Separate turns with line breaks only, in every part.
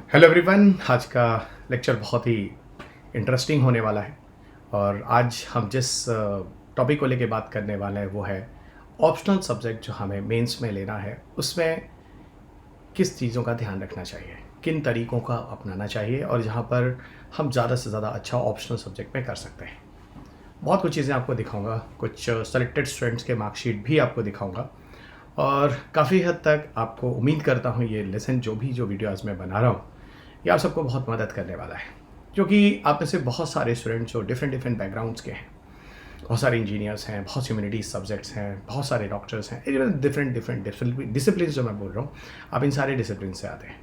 Hello everyone, आज का lecture बहुत ही इंटरेस्टिंग होने वाला है। और आज हम जिस टॉपिक को लेके बात करने वाले हैं वो है ऑप्शनल सब्जेक्ट जो हमें मेंस में लेना है, उसमें किस चीज़ों का ध्यान रखना चाहिए, किन तरीक़ों का अपनाना चाहिए और जहाँ पर हम ज़्यादा से ज़्यादा अच्छा ऑप्शनल सब्जेक्ट में कर सकते हैं। बहुत कुछ चीज़ें आपको दिखाऊंगा, कुछ सेलेक्टेड स्टूडेंट्स के मार्कशीट भी आपको दिखाऊंगा और काफ़ी हद तक आपको उम्मीद करता हूँ ये लेसन जो वीडियो आज मैं बना रहा हूँ ये आप सबको बहुत मदद करने वाला है, क्योंकि आप में से बहुत सारे स्टूडेंट्स जो डिफरेंट बैकग्राउंड्स के हैं, बहुत सारे इंजीनियर्स हैं, बहुत ह्यूमैनिटीज सब्जेक्ट्स हैं, बहुत सारे डॉक्टर्स हैं, डिफरेंट डिसिप्लिन जो मैं बोल रहा हूँ, आप इन सारे डिसिप्लिन से आते हैं।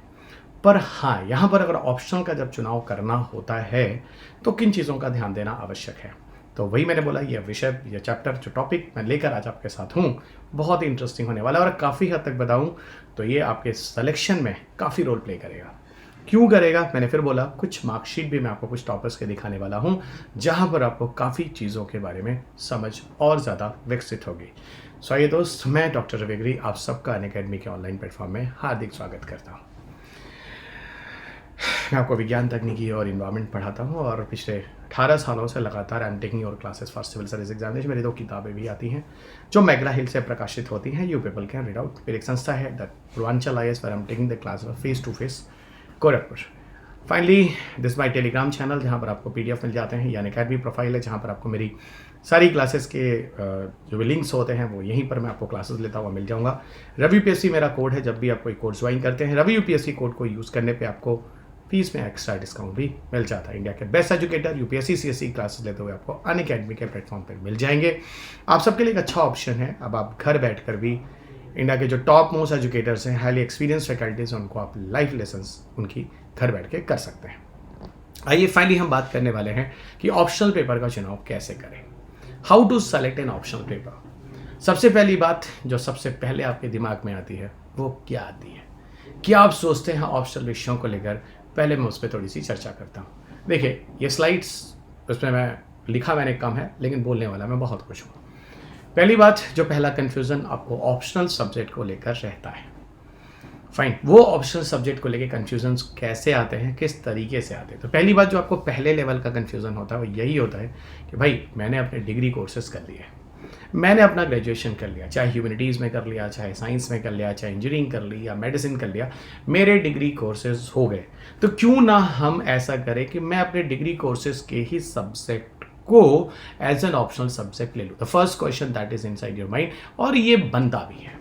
पर हाँ, यहाँ पर अगर ऑप्शनल का जब चुनाव करना होता है तो किन चीज़ों का ध्यान देना आवश्यक है। तो वही मैंने बोला, यह विषय, यह चैप्टर, जो टॉपिक मैं लेकर आज आपके साथ हूँ, बहुत ही इंटरेस्टिंग होने वाला है। और काफ़ी हद तक बताऊँ तो ये आपके सिलेक्शन में काफ़ी रोल प्ले करेगा। क्यों करेगा, मैंने फिर बोला, कुछ मार्कशीट भी मैं आपको कुछ टॉपर्स के दिखाने वाला हूं जहां पर आपको काफ़ी चीज़ों के बारे में समझ और ज़्यादा विकसित होगी। सो आइए दोस्त, मैं डॉक्टर रवि गिरी आप सबका अनअकैडमी के ऑनलाइन प्लेटफॉर्म में हार्दिक स्वागत करता हूं। मैं आपको विज्ञान, तकनीकी और इन्वायरमेंट पढ़ाता हूं और पिछले 18 सालों से लगातार I am taking your classes for civil service examination. मेरी 2 किताबें भी आती हैं जो मैग्रा हिल से प्रकाशित होती हैं, you people can read out. मेरी एक संस्था है द पूर्वांचल IAS पर I am taking the class face to face Gorakhpur. Finally this my Telegram channel जहाँ पर आपको PDF मिल जाते हैं, यानी अकेडमी प्रोफाइल है जहाँ पर आपको मेरी सारी क्लासेस के जो भी लिंक्स होते हैं वो यहीं पर मैं आपको क्लासेस लेता हुआ मिल जाऊँगा। रवि UPSC मेरा कोड है, जब भी आप कोई कोर्स ज्वाइन करते हैं रवि UPSC कोड को यूज़ करने पे आपको फीस में एक्स्ट्रा डिस्काउंट भी मिल जाता है। इंडिया के best educator UPSC CSE classes लेते हुए आपको अनअकैडमी के प्लेटफॉर्म पर मिल जाएंगे। आप सबके लिए एक अच्छा ऑप्शन है, अब आप घर बैठ कर भी इंडिया के जो टॉप मोस्ट एजुकेटर्स हैं, हाईली एक्सपीरियंस फैकल्टीज हैं, उनको आप लाइव लेसन्स उनकी घर बैठ के कर सकते हैं। आइए फाइनली हम बात करने वाले हैं कि ऑप्शनल पेपर का चुनाव कैसे करें, how to select an optional paper. सबसे पहली बात जो सबसे पहले आपके दिमाग में आती है वो क्या आती है, क्या आप सोचते हैं ऑप्शनल विषयों को लेकर। पहले मैं उस पर थोड़ी सी चर्चा करता हूँ। देखिए, ये स्लाइड्स उसमें मैं लिखा मैंने कम है, लेकिन बोलने वाला मैं बहुत कुछ हूँ। पहली बात, जो पहला कंफ्यूजन आपको ऑप्शनल सब्जेक्ट को लेकर रहता है, फाइन, वो ऑप्शनल सब्जेक्ट को लेकर कंफ्यूजन कैसे आते हैं, किस तरीके से आते हैं। तो पहली बात जो आपको पहले लेवल का कंफ्यूजन होता है वो यही होता है कि भाई मैंने अपने डिग्री कोर्सेज कर लिए, मैंने अपना ग्रेजुएशन कर लिया, चाहे ह्यूमैनिटीज़ में कर लिया, चाहे साइंस में कर लिया, चाहे इंजीनियरिंग कर ली या मेडिसिन कर लिया, मेरे डिग्री कोर्सेज हो गए। तो क्यों ना हम ऐसा करें कि मैं अपने डिग्री कोर्सेज के ही सब्जेक्ट को एज एन ऑप्शनल सब्जेक्ट ले लूँ। The first question that is inside your mind, और ये बनता भी है।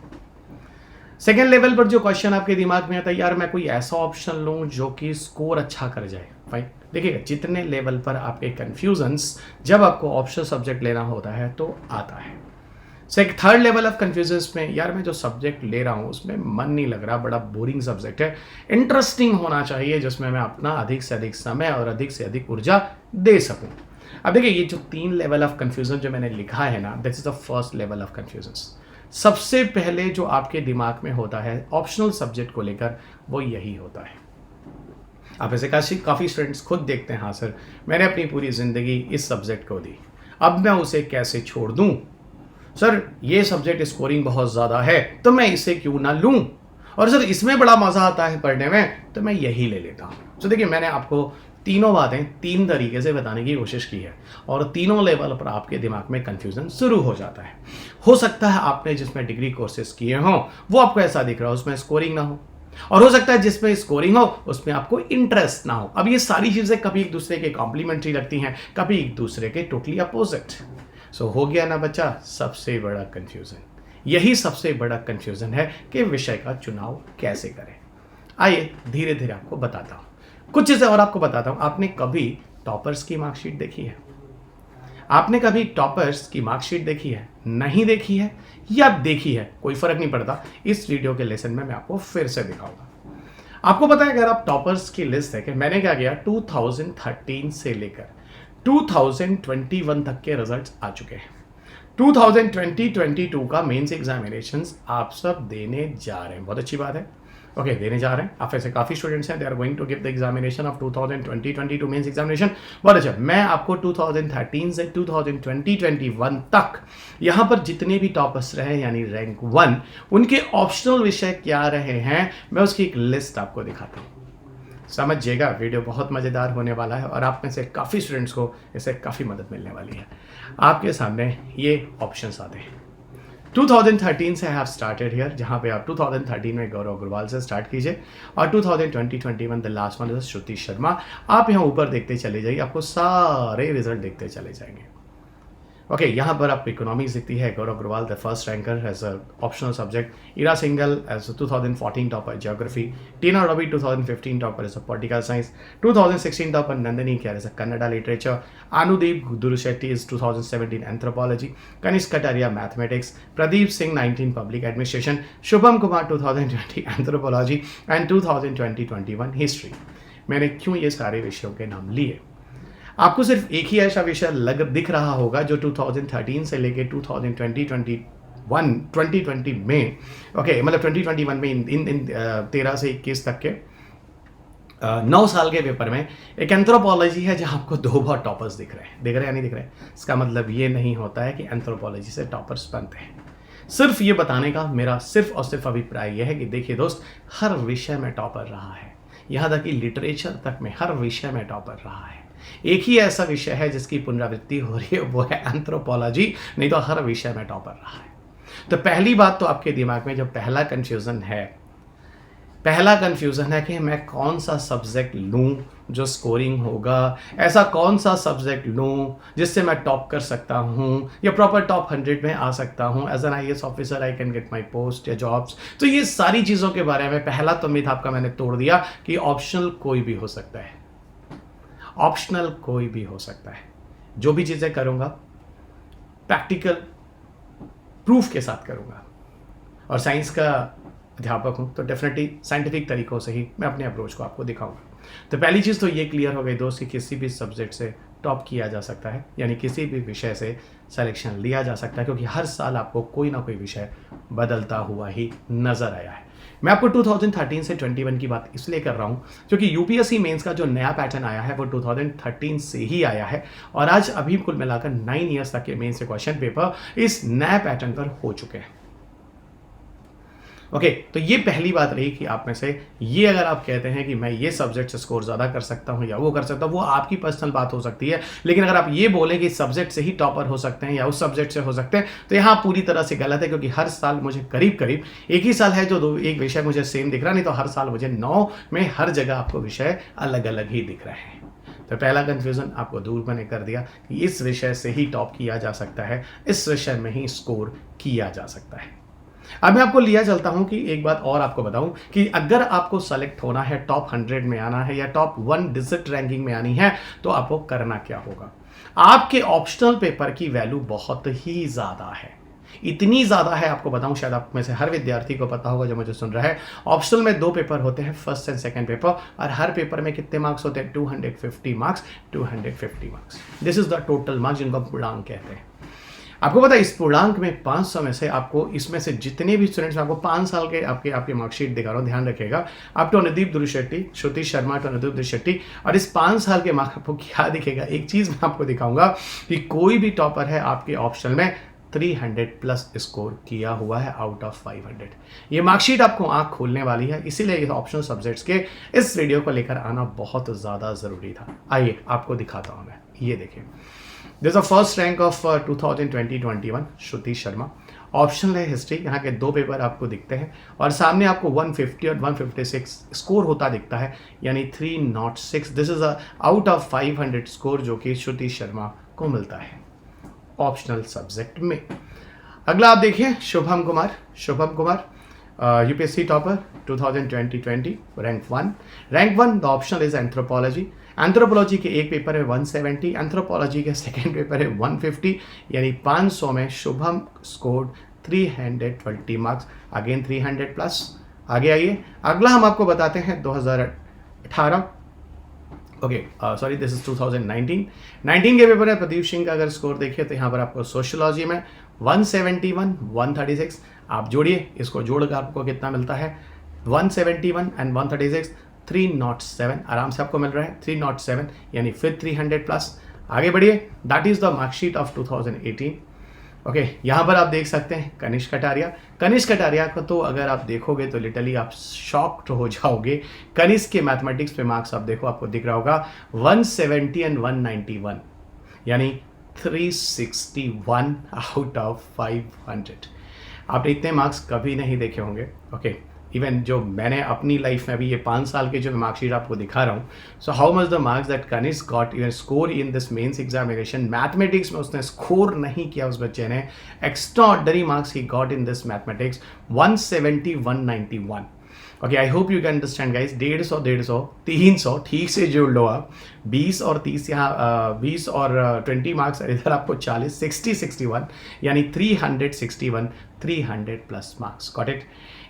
सेकेंड लेवल पर जो क्वेश्चन आपके दिमाग में आता है, यार मैं कोई ऐसा ऑप्शन लूँ जो कि स्कोर अच्छा कर जाए। फाइन, देखिएगा जितने लेवल पर आपके कंफ्यूजन्स जब आपको ऑप्शनल सब्जेक्ट लेना होता है तो आता है। थर्ड लेवल ऑफ कंफ्यूजन्स में, यार मैं जो सब्जेक्ट ले रहा हूँ उसमें मन नहीं लग रहा, बड़ा बोरिंग सब्जेक्ट है, इंटरेस्टिंग होना चाहिए जिसमें मैं अपना अधिक से अधिक समय और अधिक से अधिक ऊर्जा दे सकूँ। अब देखिए, ये जो 3 लेवल ऑफ कंफ्यूजन जो मैंने लिखा है ना, this is the first level of confusion. सबसे पहले जो आपके दिमाग में होता है ऑप्शनल सब्जेक्ट को लेकर वो यही होता है। आप ऐसे काफ़ी स्टूडेंट्स खुद देखते हैं, हाँ सर मैंने अपनी पूरी ज़िंदगी इस सब्जेक्ट को दी, अब मैं उसे कैसे छोड़ दूँ। सर ये सब्जेक्ट स्कोरिंग बहुत ज़्यादा है तो मैं इसे क्यों ना लूँ, और सर इसमें बड़ा मज़ा आता है पढ़ने में तो मैं यही ले लेता हूँ। तो देखिए, मैंने आपको तीनों बातें 3 तरीके से बताने की कोशिश की है और तीनों लेवल पर आपके दिमाग में कंफ्यूजन शुरू हो जाता है। हो सकता है आपने जिसमें डिग्री कोर्सेज किए हों वो आपको ऐसा दिख रहा हो उसमें स्कोरिंग ना हो, और हो सकता है जिसमें स्कोरिंग हो उसमें आपको इंटरेस्ट ना हो। अब ये सारी चीज़ें कभी एक दूसरे के कॉम्प्लीमेंट्री लगती हैं, कभी एक दूसरे के टोटली अपोजिट। सो हो गया ना बच्चा सबसे बड़ा कंफ्यूजन। यही सबसे बड़ा कंफ्यूजन है कि विषय का चुनाव कैसे करें। आइए धीरे धीरे आपको बताता हूँ, कुछ चीज़ें और आपको बताता हूँ। आपने कभी टॉपर्स की मार्कशीट देखी है? आपने कभी टॉपर्स की मार्कशीट देखी है? नहीं देखी है या देखी है, कोई फर्क नहीं पड़ता, इस वीडियो के लेसन में मैं आपको फिर से दिखाऊंगा। आपको पता है, अगर आप टॉपर्स की लिस्ट देखें, मैंने क्या किया, 2013 से लेकर 2021 तक के रिजल्ट्स आ चुके हैं। 2020-22 का मेंस एग्जामिनेशंस आप सब देने जा रहे हैं, बहुत अच्छी बात है। ओके, देने जा रहे हैं आप, ऐसे काफ़ी स्टूडेंट्स हैं, they are going to give the examination of 2020-22 mains examination. बहुत अच्छा, मैं आपको 2013 से 2020-21 तक यहाँ पर जितने भी टॉपर्स रहे यानी रैंक 1, उनके ऑप्शनल विषय क्या रहे हैं मैं उसकी एक लिस्ट आपको दिखाता हूँ। समझिएगा, वीडियो बहुत मज़ेदार होने वाला है और आप में से काफ़ी स्टूडेंट्स को इससे काफ़ी मदद मिलने वाली है। आपके सामने ये ऑप्शंस आते हैं। 2013 से आई हैव स्टार्टेड हियर, जहाँ पे आप 2013 में गौरव अग्रवाल से स्टार्ट कीजिए और 2020-21 द लास्ट वन इज श्रुति शर्मा। आप यहाँ ऊपर देखते चले जाइए, आपको सारे रिजल्ट देखते चले जाएंगे। ओके, यहाँ पर आपको इकोनॉमिक्स दिखती है, Gaurav Agrawal the first ranker as a optional subject, Ira Singhal as 2014 topper geography, Tina Ravi 2015 topper as a political science, 2016 topper Nandini कैर as a Kannada literature, Anudeep Durishetty is 2017 anthropology, Kanishak Kataria mathematics, Pradeep Singh 19 public administration, Shubham Kumar 2020 anthropology and 2020-21 history. मैंने क्यों ये सारे विषयों के नाम लिए? आपको सिर्फ एक ही ऐसा विषय दिख रहा होगा जो 2013 से लेके 2020 में मतलब 2021 में इन 13 से 21 तक के 9 साल के पेपर में एक एंथ्रोपोलॉजी है जहां आपको 2 बार टॉपर्स दिख रहे हैं या नहीं दिख रहे हैं। इसका मतलब ये नहीं होता है कि एंथ्रोपोलॉजी से टॉपर्स बनते हैं। सिर्फ ये बताने का मेरा सिर्फ और सिर्फ अभिप्राय यह है कि देखिए दोस्त, हर विषय में टॉपर रहा है, यहाँ तक कि लिटरेचर तक में हर विषय में टॉपर रहा है। एक ही ऐसा विषय है जिसकी पुनरावृत्ति हो रही है, वो है एंथ्रोपोलॉजी, नहीं तो हर विषय में टॉपर रहा है। तो पहली बात तो आपके दिमाग में जो पहला कंफ्यूजन है कि मैं कौन सा सब्जेक्ट लूं जो स्कोरिंग होगा, ऐसा कौन सा सब्जेक्ट लूं जिससे मैं टॉप कर सकता हूं या प्रॉपर टॉप 100 में आ सकता हूं। As an IAS officer I can get my post या जॉब्स। तो ये सारी चीज़ों के बारे में पहला तो मिथ आपका मैंने तोड़ दिया कि ऑप्शनल कोई भी हो सकता है। ऑप्शनल कोई भी हो सकता है। जो भी चीज़ें करूंगा प्रैक्टिकल प्रूफ के साथ करूंगा, और साइंस का अध्यापक हूं तो डेफिनेटली साइंटिफिक तरीकों से ही मैं अपने अप्रोच को आपको दिखाऊंगा। तो पहली चीज़ तो ये क्लियर हो गई दोस्त कि किसी भी सब्जेक्ट से टॉप किया जा सकता है, यानी किसी भी विषय से सिलेक्शन लिया जा सकता है, क्योंकि हर साल आपको कोई ना कोई विषय बदलता हुआ ही नजर आया है। मैं आपको 2013 से 21 की बात इसलिए कर रहा हूं क्योंकि यूपीएससी मेंस का जो नया पैटर्न आया है वो 2013 से ही आया है, और आज अभी कुल मिलाकर 9 ईयर्स तक के मेंस के क्वेश्चन पेपर इस नए पैटर्न पर हो चुके हैं। ओके, तो ये पहली बात रही कि आप में से ये अगर आप कहते हैं कि मैं ये सब्जेक्ट से स्कोर ज़्यादा कर सकता हूँ या वो कर सकता हूँ, वो आपकी पर्सनल बात हो सकती है। लेकिन अगर आप ये बोले कि सब्जेक्ट से ही टॉपर हो सकते हैं या उस सब्जेक्ट से हो सकते हैं, तो यहाँ पूरी तरह से गलत है, क्योंकि हर साल मुझे करीब एक ही साल है जो एक विषय मुझे सेम दिख रहा, नहीं तो हर साल मुझे 9 में हर जगह आपको विषय अलग अलग ही दिख रहे हैं। तो पहला कंफ्यूजन आपको दूर मैंने कर दिया कि इस विषय से ही टॉप किया जा सकता है, इस विषय में ही स्कोर किया जा सकता है। अब मैं आपको लिया चलता हूं कि एक बात और आपको बताऊं कि अगर आपको सेलेक्ट होना है, टॉप 100 में आना है या टॉप 1 डिजिट रैंकिंग में आनी है, तो आपको करना क्या होगा। आपके ऑप्शनल पेपर की वैल्यू बहुत ही ज़्यादा है, इतनी ज़्यादा है आपको बताऊं, शायद आप में से हर विद्यार्थी को पता होगा जो मुझे सुन रहा है। ऑप्शनल में 2 पेपर होते हैं, फर्स्ट एंड सेकंड पेपर, और हर पेपर में कितने मार्क्स होते हैं? 250 marks. 250 marks, this is the total marks जिनको पूर्णांक कहते हैं। आपको पता है इस पूर्णांक में 500 में से आपको, इसमें से जितने भी स्टूडेंट्स, आपको 5 साल के आपके मार्कशीट दिखा रहा हूँ, ध्यान रखिएगा। आप तो अनुदीप दुरुशेट्टी, श्रुति शर्मा तो अनुदीप दुरुशेट्टी, और इस 5 साल के मार्क आपको क्या दिखेगा? एक चीज़ मैं आपको दिखाऊंगा कि कोई भी टॉपर है आपके ऑप्शनल में 300 प्लस स्कोर किया हुआ है आउट ऑफ 500। ये मार्कशीट आपको आंख खोलने वाली है, इसीलिए इस ऑप्शनल सब्जेक्ट्स के इस वीडियो को लेकर आना बहुत ज़्यादा ज़रूरी था। आइए आपको दिखाता हूँ मैं, ये देखिए। This first rank of 2020-21 Shruti Sharma. Optional है हिस्ट्री, यहाँ के 2 पेपर आपको दिखते हैं, और सामने आपको 150 और 156 स्कोर होता दिखता है, यानी 306। This is out of 500 score जो कि श्रुति शर्मा को मिलता है ऑप्शनल सब्जेक्ट में। अगला आप देखिए, Shubham Kumar UPSC topper 2020 rank 1। The optional is anthropology के एक पेपर है 170, एंथ्रोपोलॉजी के सेकेंड पेपर है 150, यानी 500 में Shubham scored 320 marks, again 300 plus. आगे आइए, अगला हम आपको बताते हैं 2018, दिस इज 2019 के पेपर है प्रदीप सिंह का। अगर स्कोर देखिए तो यहाँ पर आपको सोशियोलॉजी में 171, 136, आप जोड़िए, इसको जोड़कर आपको कितना मिलता है? 171 एंड 136, 307 आराम से आपको मिल रहा है, 307, यानी फिर 300 प्लस। आगे बढ़िए, that is the marksheet of 2018। Okay, यहाँ पर आप देख सकते हैं कनिष्क कटारिया। कनिष्क कटारिया को तो अगर आप देखोगे तो लिटरली आप शॉक्ड हो जाओगे। कनिष्क के मैथमेटिक्स पे मार्क्स आप देखो, आपको दिख रहा होगा 170 एंड 191, यानी 361 आउट ऑफ 500। आपने इतने मार्क्स कभी नहीं देखे होंगे। ओके, इवन जो मैंने अपनी लाइफ में अभी ये 5 साल के जो मार्कशीट आपको दिखा रहा हूँ, so how much the marks that Kanishk got even score in this mains examination. Mathematics में उसने स्कोर नहीं किया उस बच्चे ने, extraordinary marks he got in this mathematics 170 191। Okay, I hope you can understand guys. 150 300 ठीक से जोड़ लो आप। 20 और 30 यहाँ 20 और 20 मार्क्स, इधर आपको 40 60 61, यानी 361 300 प्लस मार्क्स। Got it.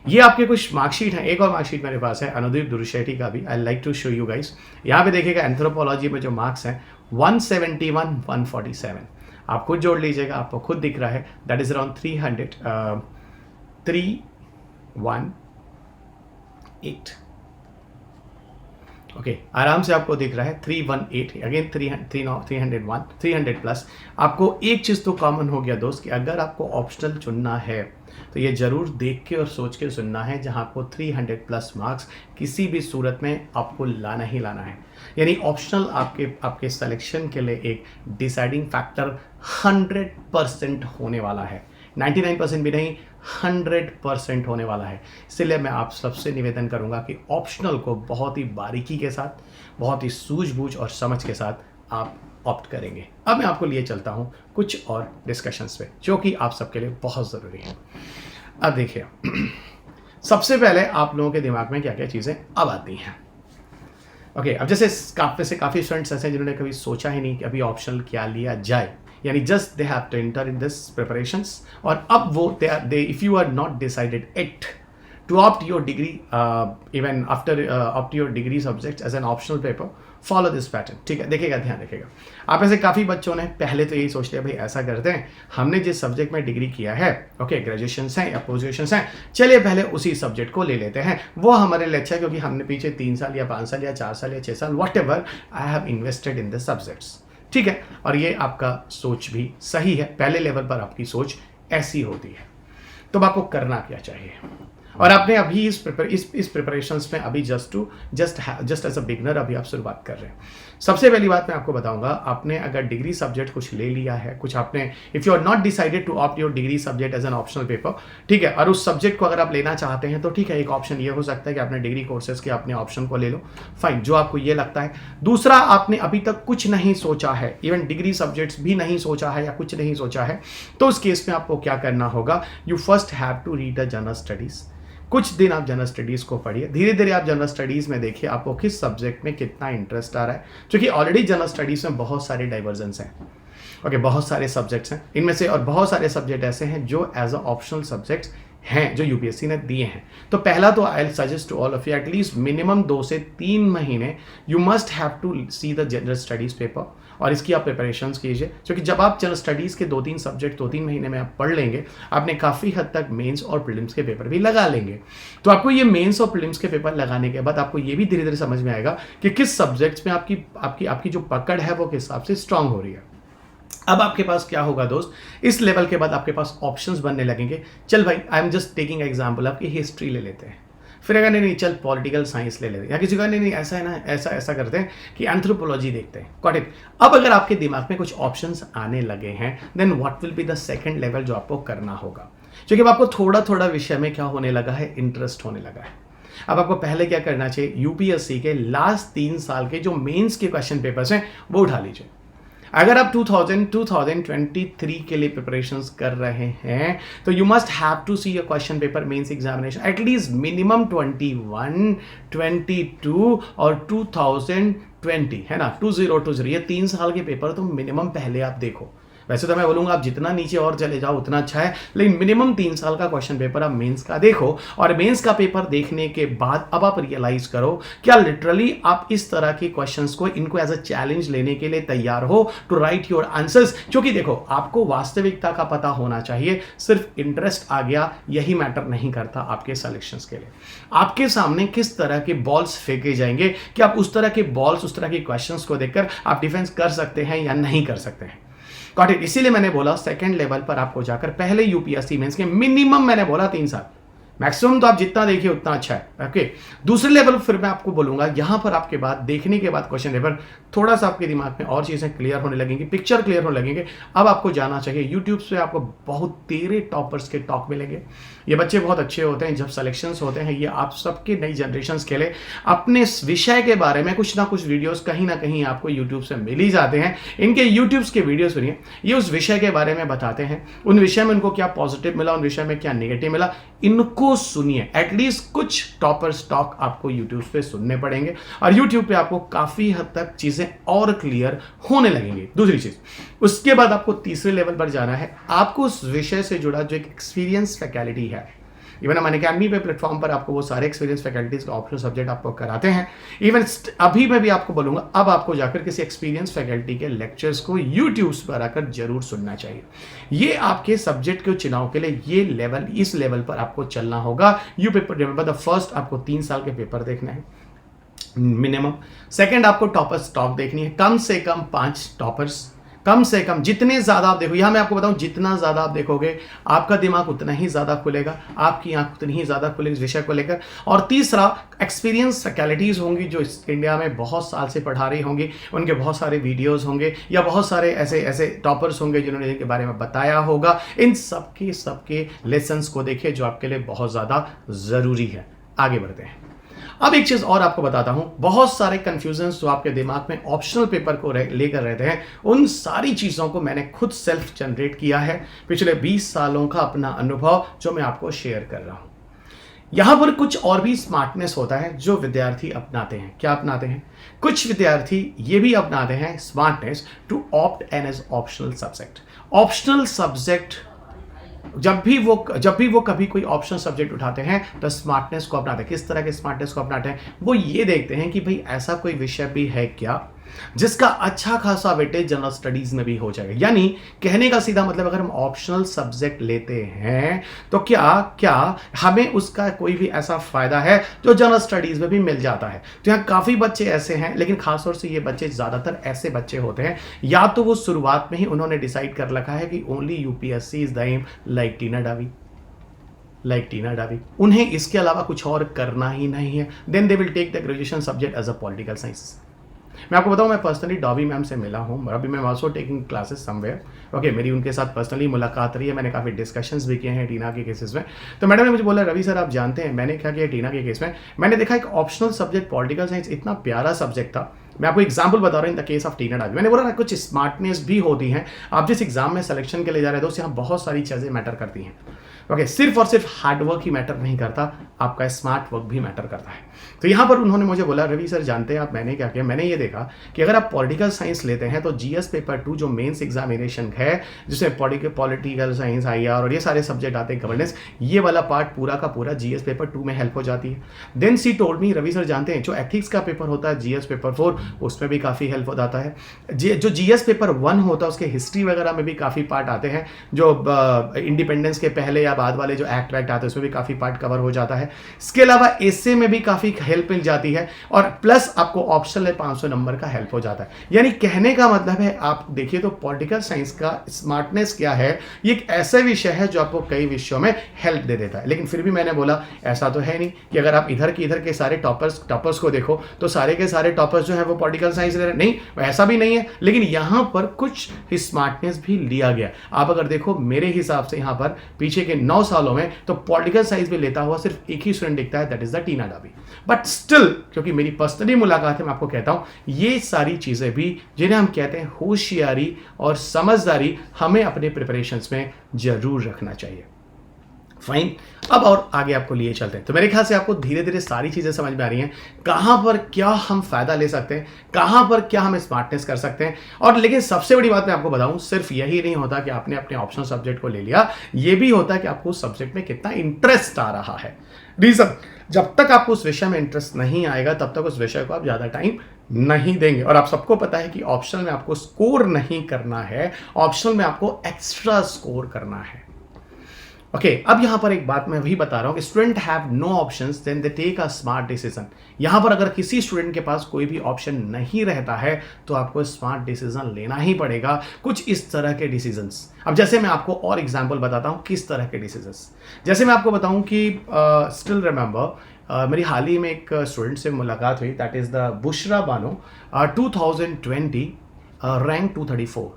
ये आपके कुछ मार्कशीट हैं। एक और मार्कशीट मेरे पास है अनुदीप दुरुशेट्टी का भी, I like to show you guys. यहाँ पे देखिएगा एंथ्रोपोलॉजी में जो मार्क्स हैं 171 147। आप खुद जोड़ लीजिएगा, आपको खुद दिख रहा है दैट इज अराउंड 318। ओके, आराम से आपको दिख रहा है 318, अगेन 300 प्लस। आपको एक चीज़ तो कॉमन हो गया दोस्त कि अगर आपको ऑप्शनल चुनना है तो ये ज़रूर देख के और सोच के सुनना है, जहाँ आपको 300 प्लस मार्क्स किसी भी सूरत में आपको लाना ही लाना है। यानी ऑप्शनल आपके सिलेक्शन के लिए एक डिसाइडिंग फैक्टर 100% होने वाला है। 99% भी नहीं, 100% होने वाला है। इसलिए मैं आप सबसे निवेदन करूंगा कि ऑप्शनल को बहुत ही बारीकी के साथ, बहुत ही सूझबूझ और समझ के साथ आप ऑप्ट करेंगे। अब मैं आपको लिए चलता हूं कुछ और डिस्कशंस पे, जो कि आप सबके लिए बहुत ज़रूरी है। अब देखिए, सबसे पहले आप लोगों के दिमाग में क्या क्या चीज़ें अब आती हैं। ओके, अब जैसे काफ़ी स्टूडेंट्स ऐसे जिन्होंने कभी सोचा ही नहीं कि अभी ऑप्शनल क्या लिया जाए, यानी just they have to enter in this preparations, और अब वो they if you are not decided it to opt your degree even after opt your degree subjects as an optional paper, follow this pattern. ठीक है, देखिएगा, ध्यान रखिएगा। आप ऐसे काफ़ी बच्चों ने पहले तो यही सोच लिया भाई ऐसा करते हैं, हमने जिस सब्जेक्ट में डिग्री किया है, ओके, ग्रेजुएशन हैं या पोस्ट ग्रेजुएशन हैं, चलिए पहले उसी सब्जेक्ट को ले लेते हैं, वो हमारे लिए अच्छा है क्योंकि हमने पीछे 3 साल या 5 साल या 4 साल या 6 साल what ever I have invested in the subjects. ठीक है, और ये आपका सोच भी सही है, पहले लेवल पर आपकी सोच ऐसी होती है। तो आपको करना क्या चाहिए, और आपने अभी इस प्रिपरेशंस में अभी जस्ट एज अ बिगनर अभी आप शुरुआत कर रहे हैं। सबसे पहली बात मैं आपको बताऊंगा, आपने अगर डिग्री सब्जेक्ट कुछ ले लिया है, कुछ आपने, if you are not decided to opt your degree subject as an optional paper, ठीक है, और उस सब्जेक्ट को अगर आप लेना चाहते हैं तो ठीक है, एक ऑप्शन ये हो सकता है कि आपने डिग्री कोर्सेज के अपने ऑप्शन को ले लो, फाइन, जो आपको ये लगता है। दूसरा, आपने अभी तक कुछ नहीं सोचा है, इवन डिग्री सब्जेक्ट्स भी नहीं सोचा है या कुछ नहीं सोचा है, तो उस केस में आपको क्या करना होगा, you first have to read the general studies. कुछ दिन आप जनरल स्टडीज़ को पढ़िए, धीरे धीरे आप जनरल स्टडीज़ में देखिए आपको किस सब्जेक्ट में कितना इंटरेस्ट आ रहा है, क्योंकि ऑलरेडी जनरल स्टडीज़ में बहुत सारे डाइवर्जेंस हैं। ओके, बहुत सारे सब्जेक्ट्स हैं इनमें से, और बहुत सारे सब्जेक्ट ऐसे हैं जो एज अ ऑप्शनल सब्जेक्ट्स हैं जो यूपीएससी ने दिए हैं। तो पहला तो I suggest to all of you at least minimum 2 से 3 महीने you must have to see the general studies paper, और इसकी आप प्रिपरेशंस कीजिए, क्योंकि जब आप जनरल स्टडीज़ के 2-3 सब्जेक्ट 2-3 महीने में आप पढ़ लेंगे, आपने काफ़ी हद तक मेंस और प्रीलिम्स के पेपर भी लगा लेंगे। तो आपको ये मेंस और प्रीलिम्स के पेपर लगाने के बाद आपको ये भी धीरे धीरे समझ में आएगा कि किस सब्जेक्ट्स में आपकी जो पकड़ है वो किस हिसाब से स्ट्रांग हो रही है। अब आपके पास क्या होगा दोस्त, इस लेवल के बाद आपके पास ऑप्शंस बनने लगेंगे। चल भाई, I am just taking example, आपकी हिस्ट्री ले लेते हैं, फिर अगर नहीं चल पॉलिटिकल साइंस ले लेते हैं, या किसी का नहीं ऐसा है ना, ऐसा करते हैं कि एंथ्रोपोलॉजी देखते हैं। Got it. अब अगर आपके दिमाग में कुछ ऑप्शंस आने लगे हैं, then what will be the second level जो आपको करना होगा, क्योंकि अब आपको थोड़ा थोड़ा विषय में क्या होने लगा है, इंटरेस्ट होने लगा है। अब आपको पहले क्या करना चाहिए, यूपीएससी के लास्ट 3 साल के जो मेंस के क्वेश्चन पेपर्स हैं वो उठा लीजिए। अगर आप 2023 के लिए प्रिपरेशंस कर रहे हैं तो you must have to see your question paper mains examination at least minimum 21, 22 और 2020, है ना, 2020, ये 3 साल के पेपर तो मिनिमम पहले आप देखो। वैसे तो मैं बोलूँगा आप जितना नीचे और चले जाओ उतना अच्छा है, लेकिन मिनिमम 3 साल का क्वेश्चन पेपर आप मेंस का देखो, और मेंस का पेपर देखने के बाद अब आप रियलाइज करो क्या लिटरली आप इस तरह के क्वेश्चंस को, इनको एज अ चैलेंज लेने के लिए तैयार हो टू राइट योर आंसर्स। क्योंकि देखो, आपको वास्तविकता का पता होना चाहिए, सिर्फ इंटरेस्ट आ गया यही मैटर नहीं करता आपके सिलेक्शंस के लिए। आपके सामने किस तरह के बॉल्स फेंके जाएंगे कि आप उस तरह के बॉल्स, उस तरह के क्वेश्चंस को देखकर आप डिफेंस कर सकते हैं या नहीं कर सकते हैं। Got it. इसीलिए मैंने बोला सेकंड लेवल पर आपको जाकर पहले यूपीएससी मेंस के मिनिमम मैंने बोला 3 साल, मैक्सिमम तो आप जितना देखिए उतना अच्छा है। ओके, दूसरे लेवल फिर मैं आपको बोलूंगा, यहां पर आपके बाद देखने के बाद क्वेश्चन पेपर थोड़ा सा आपके दिमाग में और चीजें क्लियर होने लगेंगी, पिक्चर क्लियर होने लगेंगे। अब आपको जाना चाहिए यूट्यूब पे आपको बहुत तेरे टॉपर्स के टॉक मिलेंगे। ये बच्चे बहुत अच्छे होते हैं, जब सिलेक्शंस होते हैं ये आप सबके नई जनरेशन के लिए अपने विषय के बारे में कुछ ना कुछ वीडियोस कहीं ना कहीं आपको यूट्यूब से मिल ही जाते हैं। इनके यूट्यूब्स के वीडियोस सुनिए, ये उस विषय के बारे में बताते हैं, उन विषय में उनको क्या पॉजिटिव मिला, उन विषय में क्या नेगेटिव मिला, इनको सुनिए। एटलीस्ट कुछ टॉपर्स टॉक आपको यूट्यूब पे सुनने पड़ेंगे और यूट्यूब पे आपको काफी हद तक चीजें और क्लियर होने लगेंगी। दूसरी चीज, उसके बाद आपको तीसरे लेवल पर जाना है। आपको उस विषय से जुड़ा जो एक एक्सपीरियंस फैकल्टी है, इवन हम अनअकैडमी पे प्लेटफॉर्म पर आपको वो सारे एक्सपीरियंस फैकल्टीज का ऑप्शनल सब्जेक्ट आपको कराते हैं। इवन अभी मैं भी आपको बोलूंगा, अब आपको जाकर किसी एक्सपीरियंस फैकल्टी के लेक्चर्स को यूट्यूब पर आकर जरूर सुनना चाहिए। ये आपके सब्जेक्ट के चुनाव के लिए ये लेवल, इस लेवल पर आपको चलना होगा। You paper remember the first, आपको 3 साल के पेपर देखना है मिनिमम। सेकंड, आपको टॉपर्स टॉप देखनी है, कम से कम 5 टॉपर्स, कम से कम। जितने ज्यादा आप देखो, यहां मैं आपको बताऊं, जितना ज्यादा आप देखोगे आपका दिमाग उतना ही ज्यादा खुलेगा, आपकी आंख उतनी ही ज्यादा खुलेगी इस विषय को लेकर। और तीसरा, एक्सपीरियंस फैकल्टीज होंगी जो इंडिया में बहुत साल से पढ़ा रही होंगी, उनके बहुत सारे वीडियोस होंगे या बहुत सारे ऐसे टॉपर्स होंगे जिन्होंने इनके बारे में बताया होगा। इन सबके लेसन्स को देखिए जो आपके लिए बहुत ज्यादा जरूरी है। आगे बढ़ते हैं। अब एक चीज और आपको बताता हूं, बहुत सारे कंफ्यूजन्स जो आपके दिमाग में ऑप्शनल पेपर को लेकर रहते हैं, उन सारी चीजों को मैंने खुद सेल्फ जनरेट किया है, पिछले 20 सालों का अपना अनुभव जो मैं आपको शेयर कर रहा हूं। यहां पर कुछ और भी स्मार्टनेस होता है जो विद्यार्थी अपनाते हैं। क्या अपनाते हैं? कुछ विद्यार्थी ये भी अपनाते हैं smartness to opt an as optional subject. Optional subject जब भी वो कभी कोई ऑप्शनल सब्जेक्ट उठाते हैं तो स्मार्टनेस को अपनाते हैं। किस तरह के स्मार्टनेस को अपनाते हैं? वो ये देखते हैं कि भाई ऐसा कोई विषय भी है क्या जिसका अच्छा खासा वेटेज जनरल स्टडीज में भी हो जाएगा। यानी कहने का सीधा मतलब, अगर हम ऑप्शनल सब्जेक्ट लेते हैं तो क्या हमें उसका कोई भी ऐसा फायदा है जो जनरल स्टडीज में भी मिल जाता है। तो यहाँ काफी बच्चे ऐसे हैं, लेकिन खासतौर से ये बच्चे ज्यादातर ऐसे बच्चे होते हैं, या तो वो शुरुआत में ही उन्होंने डिसाइड कर रखा है कि only UPSC is the aim, like Tina Dabi, उन्हें इसके अलावा कुछ और करना ही नहीं है। Then they will take the graduation subject as a political science. मैं आपको बताऊं, मैं पर्सनली डॉबी मैम से मिला हूं, अभी मैं also taking classes somewhere. Okay, मेरी उनके साथ पर्सनली मुलाकात रही है, मैंने काफ़ी डिस्कशंस भी किए हैं टीना के केसेस में। तो मैडम ने मुझे बोला, रवि सर आप जानते हैं मैंने क्या किया टीना के केस में, मैंने देखा एक ऑप्शनल सब्जेक्ट पॉलिटिकल साइंस इतना प्यारा सब्जेक्ट था। मैं आपको एग्जाम्पल बता रहा हूँ, इन द केस ऑफ टीना डावी। मैंने बोला ना, कुछ स्मार्टनेस भी होती हैं। आप जिस एग्जाम में सिलेक्शन के लिए जा रहे हैं दोस्त, यहाँ बहुत सारी चीज़ें मैटर करती हैं। ओके, सिर्फ और सिर्फ हार्डवर्क ही मैटर नहीं करता, आपका स्मार्ट वर्क भी मैटर करता है। तो यहाँ पर उन्होंने मुझे बोला, रवि सर जानते हैं आप मैंने क्या किया, मैंने ये देखा कि अगर आप पॉलिटिकल साइंस लेते हैं तो जीएस पेपर 2 जो मेंस एग्जामिनेशन है, जिसमें पॉलिटिकल साइंस आईआर और ये सारे सब्जेक्ट आते हैं, गवर्नेंस, ये वाला पार्ट पूरा का पूरा जीएस पेपर 2 में हेल्प हो जाती है। Then she told me, Ravi sir जानते हैं जो एथिक्स का पेपर होता है जीएस पेपर 4, उसमें भी काफ़ी हेल्प हो जाता है। जो जीएस पेपर 1 होता है उसके हिस्ट्री वगैरह में भी काफ़ी पार्ट आते हैं, जो इंडिपेंडेंस के पहले या बाद वाले जो एक्ट वैक्ट आते हैं उसमें भी काफ़ी पार्ट कवर हो जाता है। इसके अलावा एसे में भी काफ़ी हेल्प मिल जाती है, और प्लस आपको ऑप्शनल 500 नंबर का हेल्प हो जाता है। यानी कहने का मतलब है, आप देखिए तो पॉलिटिकल साइंस का स्मार्टनेस क्या है, ये एक ऐसा विषय है जो आपको कई विषयों में हेल्प दे देता है। लेकिन फिर भी मैंने बोला ऐसा तो है नहीं कि अगर आप इधर के सारे टॉपर्स को देखो तो सारे के सारे टॉपर्स जो है वो पॉलिटिकल साइंस ले रहे, नहीं ऐसा भी नहीं है। लेकिन यहां पर कुछ स्मार्टनेस भी लिया गया। आप अगर देखो मेरे हिसाब से यहां पर पीछे के 9 सालों में तो पॉलिटिकल साइंस भी लेता हुआ सिर्फ एक ही स्टूडेंट दिखता है, दैट इज द टीना डावी। बट स्टिल, क्योंकि मेरी पर्सनली मुलाकात है, मैं आपको कहता हूं ये सारी चीजें भी जिन्हें हम कहते हैं होशियारी और समझदारी, हमें अपने प्रिपरेशंस में जरूर रखना चाहिए। फाइन, अब और आगे आपको लिए चलते हैं। तो मेरे ख्याल से आपको धीरे धीरे सारी चीजें समझ में आ रही हैं, कहां पर क्या हम फायदा ले सकते हैं, कहां पर क्या हम स्मार्टनेस कर सकते हैं। और लेकिन सबसे बड़ी बात मैं आपको बताऊं, सिर्फ यही नहीं होता कि आपने अपने ऑप्शनल सब्जेक्ट को ले लिया, यह भी होता है कि आपको उस सब्जेक्ट में कितना इंटरेस्ट आ रहा है। रीजन, जब तक आपको उस विषय में इंटरेस्ट नहीं आएगा तब तक उस विषय को आप ज्यादा टाइम नहीं देंगे। और आप सबको पता है कि ऑप्शनल में आपको स्कोर नहीं करना है, ऑप्शनल में आपको एक्स्ट्रा स्कोर करना है। ओके अब यहाँ पर एक बात मैं वही बता रहा हूँ कि student have no options then they take a smart decision. यहाँ पर अगर किसी स्टूडेंट के पास कोई भी ऑप्शन नहीं रहता है तो आपको स्मार्ट डिसीजन लेना ही पड़ेगा, कुछ इस तरह के डिसीजंस। अब जैसे मैं आपको और एग्जांपल बताता हूँ किस तरह के डिसीजंस। जैसे मैं आपको बताऊँ कि स्टिल रिमेंबर मेरी हाल ही में एक स्टूडेंट से मुलाकात हुई, that is the Bushra Bano, 2020 rank 234।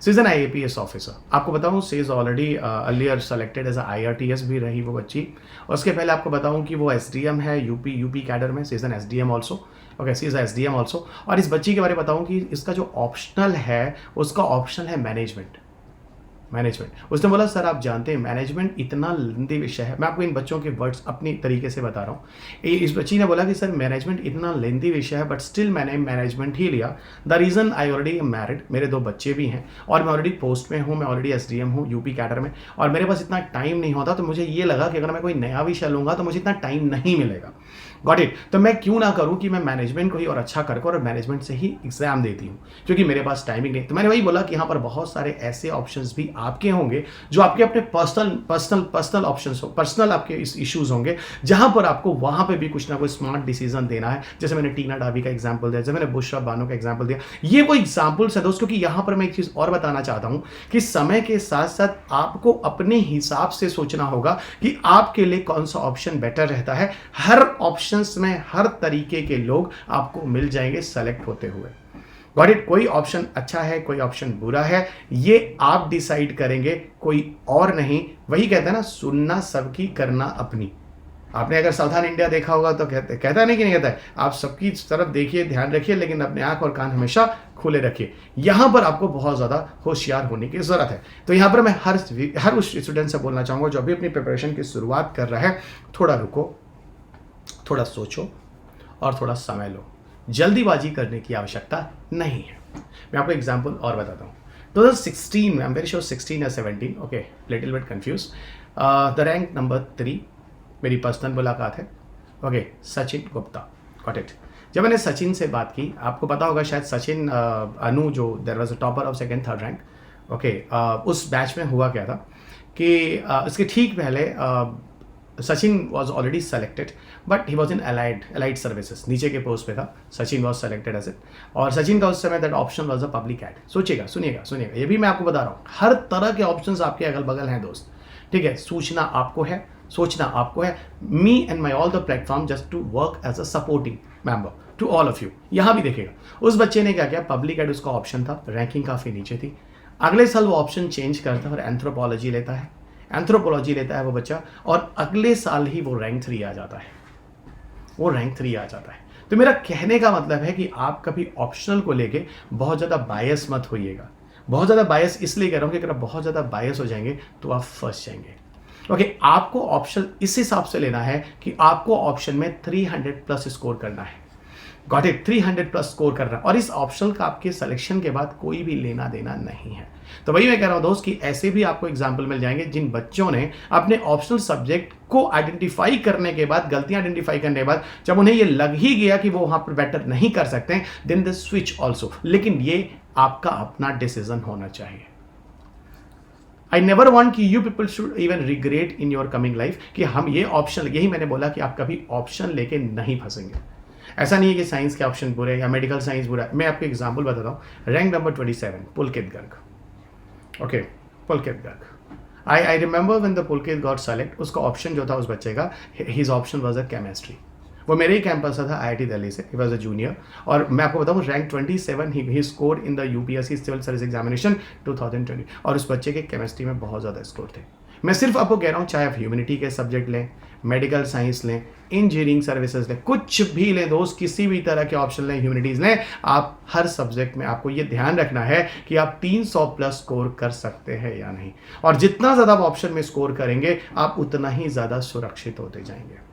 She is an IAPS officer. आपको बताऊं she is already earlier selected as IRTS भी रही वो बच्ची। उसके पहले आपको बताऊं कि वो SDM है यूपी कैडर में, she is N SDM also. Okay, she is SDM also. और इस बच्ची के बारे में बताऊं कि इसका जो ऑप्शनल है उसका ऑप्शनल है मैनेजमेंट। उसने बोला सर आप जानते हैं मैनेजमेंट इतना लेंथी विषय है। मैं आपको इन बच्चों के वर्ड्स अपनी तरीके से बता रहा हूँ। इस बच्ची ने बोला कि सर मैनेजमेंट इतना लेंथी विषय है बट स्टिल मैंने मैनेजमेंट ही लिया। The reason I already am married, मेरे 2 बच्चे भी हैं और मैं ऑलरेडी पोस्ट में हूँ, मैं ऑलरेडी SDM हूँ यूपी कैडर में, और मेरे पास इतना टाइम नहीं होता। तो मुझे ये लगा कि अगर मैं कोई नया विषय लूँगा तो मुझे इतना टाइम नहीं मिलेगा। Got it. तो मैं क्यों ना करूं कि मैं मैनेजमेंट को ही और अच्छा करके और मैनेजमेंट से ही एग्जाम देती हूं, क्योंकि मेरे पास टाइमिंग नहीं। तो मैंने वही बोला कि यहाँ पर बहुत सारे ऐसे ऑप्शंस भी आपके होंगे जो आपके अपने पर्सनल ऑप्शंस हो, पर्सनल आपके इश्यूज होंगे, जहां पर आपको वहां पे भी कुछ ना कुछ स्मार्ट डिसीजन देना है। जैसे मैंने टीना डाबी का एग्जाम्पल दिया, जैसे मैंने बुशरा बानो का एग्जाम्पल दिया, ये वो एग्जाम्पल्स है दोस्त। क्योंकि यहां पर मैं एक चीज और बताना चाहता हूं कि समय के साथ साथ आपको अपने हिसाब से सोचना होगा कि आपके लिए कौन सा ऑप्शन बेटर रहता है। हर ऑप्शन में हर तरीके के लोग आपको मिल जाएंगे सेलेक्ट होते हुए। Got it. कोई ऑप्शन अच्छा है, कोई ऑप्शन बुरा है, ये आप डिसाइड करेंगे, कोई और नहीं। वही कहते हैं ना, सुनना सबकी करना अपनी। आपने अगर सावधान इंडिया देखा होगा तो कहता नहीं कि नहीं कहता है, आप सबकी तरफ देखिए, ध्यान रखिए, लेकिन अपने आंख और कान हमेशा खुले रखिए। यहां पर आपको बहुत ज्यादा होशियार होने की जरूरत है। तो यहां पर मैं हर उस स्टूडेंट से बोलना चाहूंगा जो अभी अपनी प्रिपरेशन की शुरुआत कर रहा है, थोड़ा रुको, थोड़ा सोचो और थोड़ा समय लो। जल्दीबाजी करने की आवश्यकता नहीं है। मैं आपको एग्जांपल और बताता हूँ। 2016 में, आई एम वेरी श्योर 16 या 17, okay, little bit confuse, the rank number 3 मेरी पर्सनल मुलाकात है। Okay, Sachin Gupta. Got it. जब मैंने सचिन से बात की, आपको पता होगा शायद सचिन अनु जो there was a topper of 2nd 3rd rank. Okay, उस बैच में हुआ क्या था कि इसके ठीक पहले Sachin was already selected but he was in allied services, नीचे के पोस्ट पे था। Sachin was selected as it, और सचिन का उस समय that option was a public ad. सोचिएगा, सुनिएगा, ये भी मैं आपको बता रहा हूँ, हर तरह के ऑप्शंस आपके अगल बगल हैं दोस्त। ठीक है, सोचना आपको है। Me and my all the platform just to work as a supporting member to all of you. यहाँ भी देखिएगा, उस बच्चे ने क्या किया, पब्लिक एड उसका ऑप्शन था, रैंकिंग काफ़ी नीचे थी। अगले साल वो ऑप्शन चेंज करता है और एंथ्रोपोलॉजी लेता है वो बच्चा, और अगले साल ही वो रैंक 3 आ जाता है। तो मेरा कहने का मतलब है कि आप कभी ऑप्शनल को लेके बहुत ज़्यादा बायस मत होइएगा। बहुत ज़्यादा बायस इसलिए कह रहा हूँ कि अगर आप बहुत ज़्यादा बायस हो जाएंगे तो आप फंस जाएंगे। ओके, आपको ऑप्शन इस हिसाब से लेना है कि आपको ऑप्शन में 300+ स्कोर करना है। गॉट इट, 300+ स्कोर करना, और इस ऑप्शन का आपके सिलेक्शन के बाद कोई भी लेना देना नहीं है। तो वही मैं कह रहा हूं दोस्त कि ऐसे भी आपको एग्जाम्पल मिल जाएंगे जिन बच्चों ने अपने ऑप्शनल सब्जेक्ट को आइडेंटिफाई करने के बाद, गलतियां आइडेंटिफाई करने के बाद, जब उन्हें ये लग ही गया कि वो वहां पर बेटर नहीं कर सकते, देन दे स्विच ऑल्सो। लेकिन ये आपका अपना डिसीजन होना चाहिए। आई नेवर वॉन्ट कि you people should even regret in your coming life कि हम ये ऑप्शन, यही मैंने बोला कि आप कभी ऑप्शन लेके नहीं फंसेंगे। ऐसा नहीं है कि साइंस के ऑप्शन बुरे या मेडिकल साइंस बुरा है। मैं आपको एग्जाम्पल बताता हूँ। Rank number 27 Pulkit Garg. Okay, Pulkit Garg, I remember when the Pulkit got select, उसका ऑप्शन जो था उस बच्चे का, his option was a chemistry. वो मेरे ही कैंपस था, IIT दिल्ली से, ही वाज अ जूनियर, और मैं आपको बताऊँ rank 27 he score in the UPSC civil service examination 2020, और उस बच्चे के केमिस्ट्री में बहुत ज़्यादा स्कोर थे। मैं सिर्फ आपको कह रहा हूँ, चाहे आप ह्यूमैनिटी के सब्जेक्ट लें, मेडिकल साइंस लें, इंजीनियरिंग सर्विसेज लें, कुछ भी लें दोस्त, किसी भी तरह के ऑप्शन लें, ह्यूमैनिटीज़ लें, आप हर सब्जेक्ट में आपको ये ध्यान रखना है कि आप 300+ स्कोर कर सकते हैं या नहीं। और जितना ज़्यादा आप ऑप्शन में स्कोर करेंगे, आप उतना ही ज़्यादा सुरक्षित होते जाएंगे।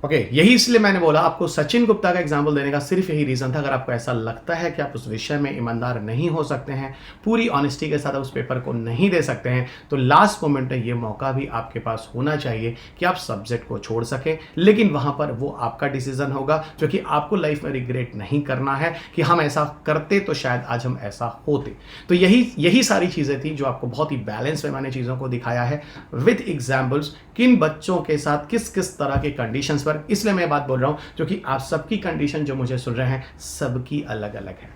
ओके, यही इसलिए मैंने बोला आपको सचिन गुप्ता का एग्जाम्पल देने का सिर्फ यही रीज़न था। अगर आपको ऐसा लगता है कि आप उस विषय में ईमानदार नहीं हो सकते हैं, पूरी ऑनेस्टी के साथ उस पेपर को नहीं दे सकते हैं, तो लास्ट मोमेंट में ये मौका भी आपके पास होना चाहिए कि आप सब्जेक्ट को छोड़ सकें। लेकिन वहाँ पर वो आपका डिसीजन होगा, जो कि आपको लाइफ में रिग्रेट नहीं करना है कि हम ऐसा करते तो शायद आज हम ऐसा होते। तो यही सारी चीज़ें थी जो आपको बहुत ही बैलेंस में मैंने चीज़ों को दिखाया है विद एग्जाम्पल्स, किन बच्चों के साथ किस किस तरह के कंडीशंस पर। इसलिए मैं बात बोल रहा हूं क्योंकि आप सबकी कंडीशन जो मुझे सुन रहे हैं सबकी अलग अलग है।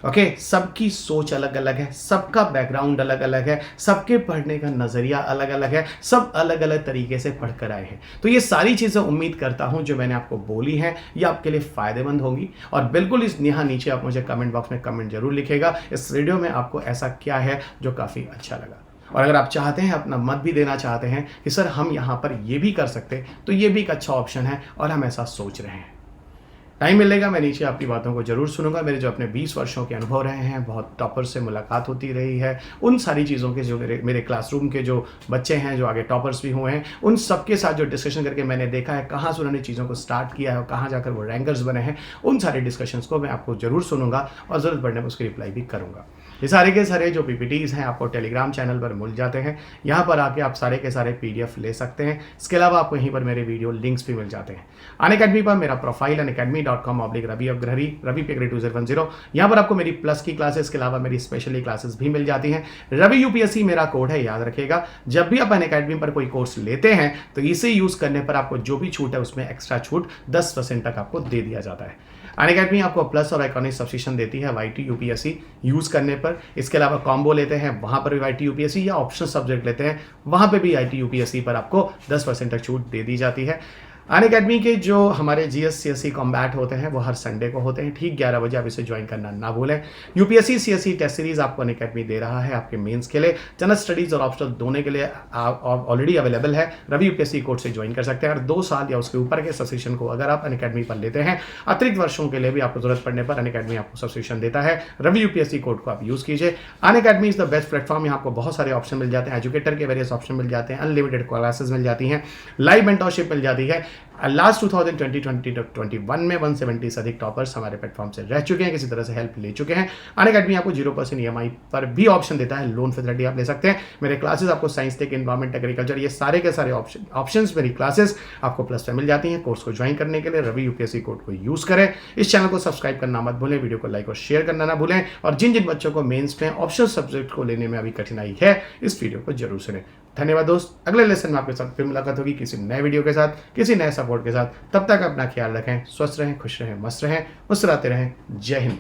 ओके, सबकी सोच अलग अलग है, सबका बैकग्राउंड अलग अलग है, सबके पढ़ने का नजरिया अलग अलग है, सब अलग अलग तरीके से पढ़कर आए हैं। तो ये सारी चीजें उम्मीद करता हूं जो मैंने आपको बोली हैं ये आपके लिए फायदेमंद होंगी। और बिल्कुल इस यहाँ नीचे आप मुझे कमेंट बॉक्स में कमेंट जरूर लिखेगा इस वीडियो में आपको ऐसा क्या है जो काफी अच्छा लगा। और अगर आप चाहते हैं, अपना मत भी देना चाहते हैं कि सर हम यहाँ पर ये भी कर सकते, तो ये भी एक अच्छा ऑप्शन है और हम ऐसा सोच रहे हैं। टाइम मिलेगा मैं नीचे आपकी बातों को जरूर सुनूंगा। मेरे जो अपने 20 वर्षों के अनुभव रहे हैं, बहुत टॉपर से मुलाकात होती रही है, उन सारी चीज़ों के जो मेरे क्लासरूम के जो बच्चे हैं जो आगे टॉपर्स भी हुए हैं, उन सबके साथ जो डिस्कशन करके मैंने देखा है कहाँ से उन्होंने चीज़ों को स्टार्ट किया है और कहाँ जाकर वो रैंकर्स बने हैं, उन सारे डिस्कशंस को मैं आपको जरूर सुनूंगा और ज़रूरत पड़ने पर उसकी रिप्लाई भी करूँगा। ये सारे के सारे जो PPTs हैं आपको टेलीग्राम चैनल पर मिल जाते हैं। यहाँ पर आके आप सारे के सारे PDF ले सकते हैं। इसके अलावा आपको यहीं पर मेरे वीडियो लिंक्स भी मिल जाते हैं। अनअकैडमी पर मेरा प्रोफाइल unacademy.com/रवि अग्रहरी, रवि पे 2010। यहाँ पर आपको मेरी प्लस की क्लासेस के अलावा मेरी स्पेशली क्लासेस भी मिल जाती हैं। रवि UPSC मेरा कोड है, याद रखिएगा। जब भी आप अनअकैडमी पर कोई कोर्स लेते हैं तो इसे यूज़ करने पर आपको जो भी छूट है उसमें एक्स्ट्रा छूट 10% तक आपको दे दिया जाता है। अनअकैडमी आपको प्लस और आइकॉनिक सब्सक्रिप्शन देती है YT UPSC यूज़ करने पर। इसके अलावा कॉम्बो लेते हैं वहाँ पर भी YT UPSC, या ऑप्शनल सब्जेक्ट लेते हैं वहाँ पर भी IT UPSC पर आपको 10% तक छूट दे दी जाती है। अनअकैडमी के जो हमारे GS CSE कॉम्बैट होते हैं वो हर संडे को होते हैं, ठीक 11 बजे। आप इसे ज्वाइन करना ना भूलें। UPSC CSE टेस्ट सीरीज आपको अनअकैडमी दे रहा है आपके मेंस के लिए, जनरल स्टडीज और ऑप्शनल दोनों के लिए ऑलरेडी अवेलेबल है। रवि UPSC कोर्स से ज्वाइन कर सकते हैं और 2 साल या उसके ऊपर के सब्सक्रिप्शन को अगर आप अनअकैडमी पर लेते हैं, अतिरिक्त वर्षों के लिए भी आपको जरूरत पड़ने पर अनअकैडमी आपको सब्सक्रिप्शन देता है। रवि UPSC कोड को आप यूज़ कीजिए। Unacademy is the best platform. यहाँ आपको बहुत सारे ऑप्शन मिल जाते हैं, एजुकेटर के वेरियस ऑप्शन मिल जाते हैं, अनलिमिटेड क्लासेस मिल जाती हैं, लाइव मेंटरशिप मिल जाती है। लास्ट 2020-2021 में 170 से अधिक टॉपर्स हमारे प्लेटफॉर्म से रह चुके हैं, किसी तरह से हेल्प ले चुके हैं। अनअकैडमी आपको 0% EMI पर भी ऑप्शन देता है, लोन फैसिलिटी आप ले सकते हैं। मेरे क्लासेस आपको साइंस टेक, एनवायरमेंट, एग्रीकल्चर, ये सारे के सारे ऑप्शंस मेरी क्लासेस आपको प्लस में मिल जाती हैं। कोर्स को ज्वाइन करने के लिए रवि UPSC कोड को यूज़ करें। इस चैनल को सब्सक्राइब करना मत भूलें, वीडियो को लाइक और शेयर करना ना भूलें। और जिन जिन बच्चों को मेंस में ऑप्शनल सब्जेक्ट को लेने में अभी कठिनाई है, इस वीडियो को जरूर सुनें। धन्यवाद दोस्त। अगले लेसन में आपके साथ फिर मुलाकात होगी किसी नए वीडियो के साथ, किसी नए सपोर्ट के साथ। तब तक अपना ख्याल रखें, स्वस्थ रहें, खुश रहें, मस्त रहें, मुस्कुराते रहें। जय हिंद।